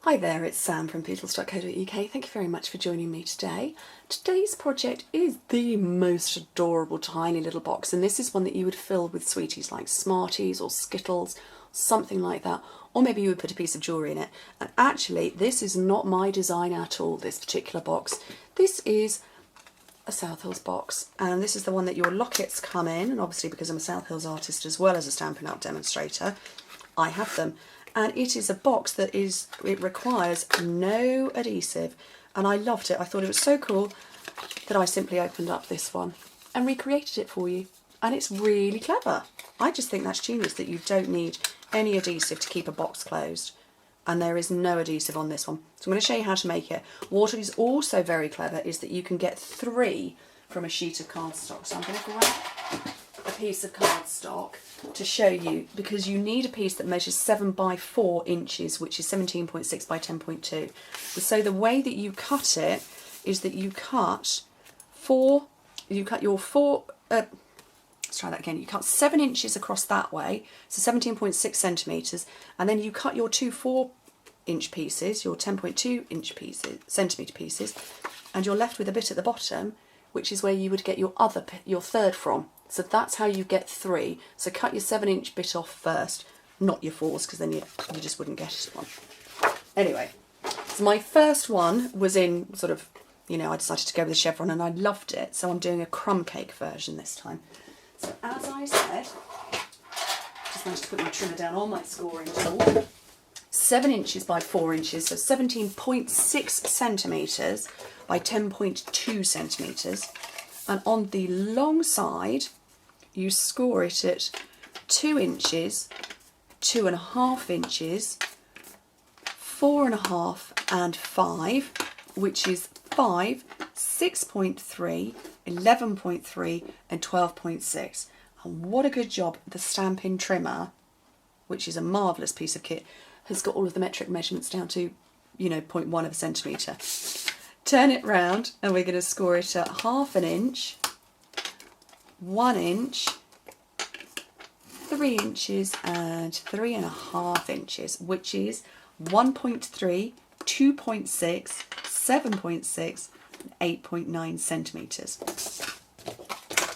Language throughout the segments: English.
Hi there, it's Sam from Pootles.co.uk. Thank you very much for joining me today. Today's project is the most adorable tiny little box, and this is one that you would fill with sweeties like Smarties or Skittles, something like that, or maybe you would put a piece of jewellery in it. And actually, this is not my design at all, this particular box. This is a South Hills box, and this is the one that your lockets come in, and obviously because I'm a South Hills artist as well as a Stampin' Up demonstrator, I have them. And it is a box that it requires no adhesive, and I loved it. I thought it was so cool that I simply opened up this one and recreated it for you, and it's really clever. I just think that's genius that you don't need any adhesive to keep a box closed, and there is no adhesive on this one. So I'm going to show you how to make it. What is also very clever is that you can get 3 from a sheet of cardstock. So I'm going to grab a piece of cardstock to show you, because you need a piece that measures 7 by 4 inches, which is 17.6 by 10.2. So the way that you cut it is that you cut you cut 7 inches across that way, so 17.6 centimetres, and then you cut your 2 4-inch pieces, your 10.2 inch pieces, centimetre pieces, and you're left with a bit at the bottom, which is where you would get your third from. So that's how you get 3. So cut your 7-inch bit off first, not your 4s, because then you just wouldn't get one. Anyway, so my first one was in sort of, I decided to go with the chevron and I loved it. So I'm doing a crumb cake version this time. So as I said, just managed to put my trimmer down on my scoring tool. 7 inches by 4 inches, so 17.6 centimetres by 10.2 centimetres. And on the long side, you score it at 2 inches, 2.5 inches, 4.5 and 5, which is 5, 6.3, 11.3 and 12.6. And what a good job the Stampin' Trimmer, which is a marvellous piece of kit, has got all of the metric measurements down to, 0.1 of a centimetre. Turn it round and we're going to score it at 1/2 inch, 1 inch, 3 inches and 3.5 inches, which is 1.3, 2.6, 7.6 and 8.9 centimetres.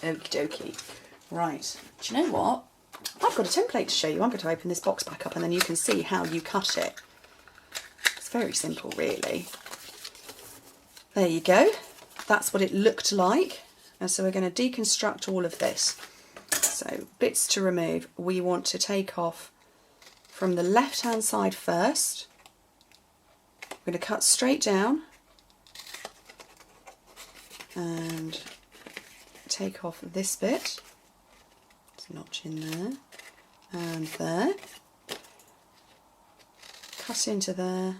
Okie dokie. Right, do you know what? I've got a template to show you. I'm going to open this box back up and then you can see how you cut it. It's very simple, really. There you go. That's what it looked like. And so we're going to deconstruct all of this. So bits to remove. We want to take off from the left-hand side first. We're going to cut straight down and take off this bit. There's a notch in there and there. Cut into there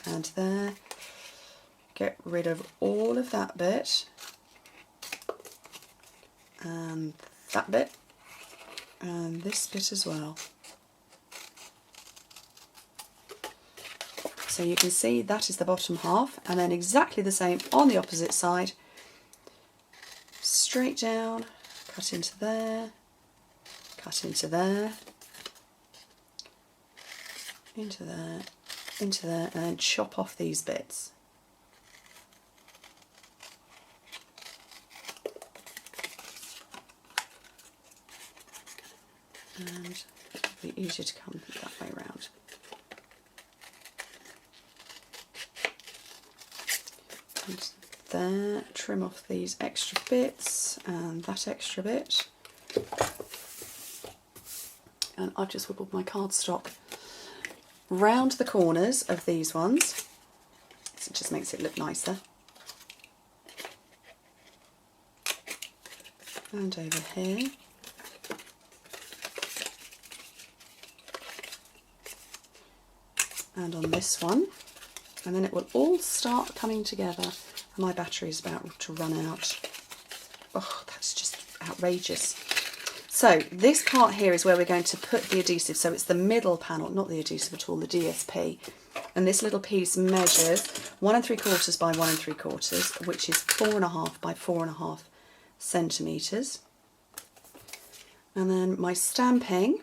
and there. Get rid of all of that bit and that bit and this bit as well. So you can see that is the bottom half, and then exactly the same on the opposite side. Straight down, cut into there, cut into there, into there, into there, and then chop off these bits. And it'll be easier to come that way round. And there, trim off these extra bits and that extra bit. And I've just wibbled my cardstock round the corners of these ones, so it just makes it look nicer. And over here. And on this one, and then it will all start coming together. My battery is about to run out. Oh, that's just outrageous. So this part here is where we're going to put the adhesive. So it's the middle panel, not the adhesive at all, the DSP. And this little piece measures 1 3/4 by 1 3/4, which is 4.5 by 4.5 centimetres. And then my stamping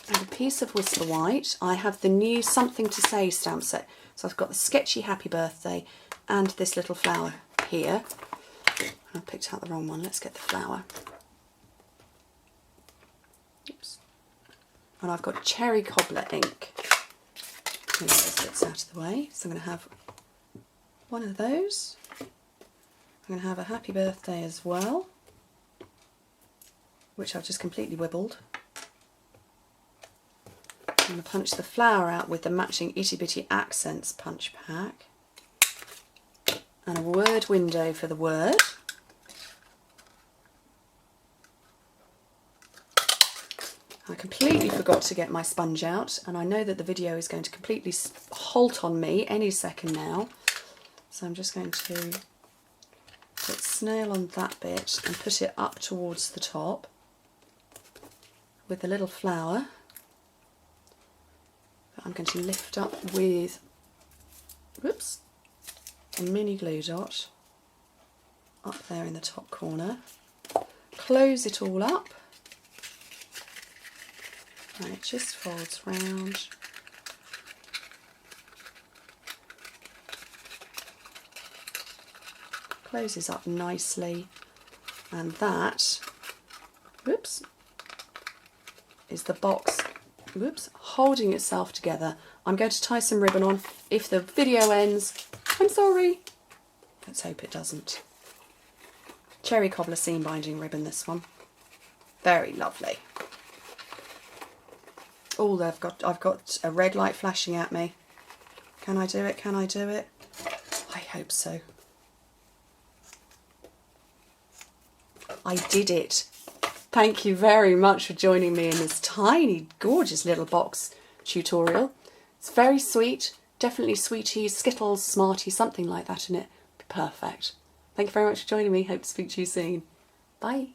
and a piece of Whisper White. I have the new Something to Say stamp set. So I've got the sketchy happy birthday and this little flower here. I picked out the wrong one. Let's get the flower. Oops. And I've got cherry cobbler ink. Move those bits out of the way. So I'm going to have one of those. I'm going to have a happy birthday as well, which I've just completely wibbled. I'm going to punch the flower out with the matching Itty Bitty Accents punch pack. And a word window for the word. I completely forgot to get my sponge out, and I know that the video is going to completely halt on me any second now. So I'm just going to put snail on that bit and put it up towards the top with the little flower. But I'm going to lift up with, whoops, a mini glue dot up there in the top corner. Close it all up. And it just folds round. Closes up nicely, and that, whoops, is the box, whoops, holding itself together. I'm going to tie some ribbon on. If the video ends, I'm sorry. Let's hope it doesn't. Cherry cobbler seam binding ribbon, this one. Very lovely. Oh, I've got a red light flashing at me. Can I do it? Can I do it? I hope so. I did it. Thank you very much for joining me in this tiny, gorgeous little box tutorial. It's very sweet. Definitely Sweeties, Skittles, Smarties, something like that in it. Perfect. Thank you very much for joining me. Hope to speak to you soon. Bye.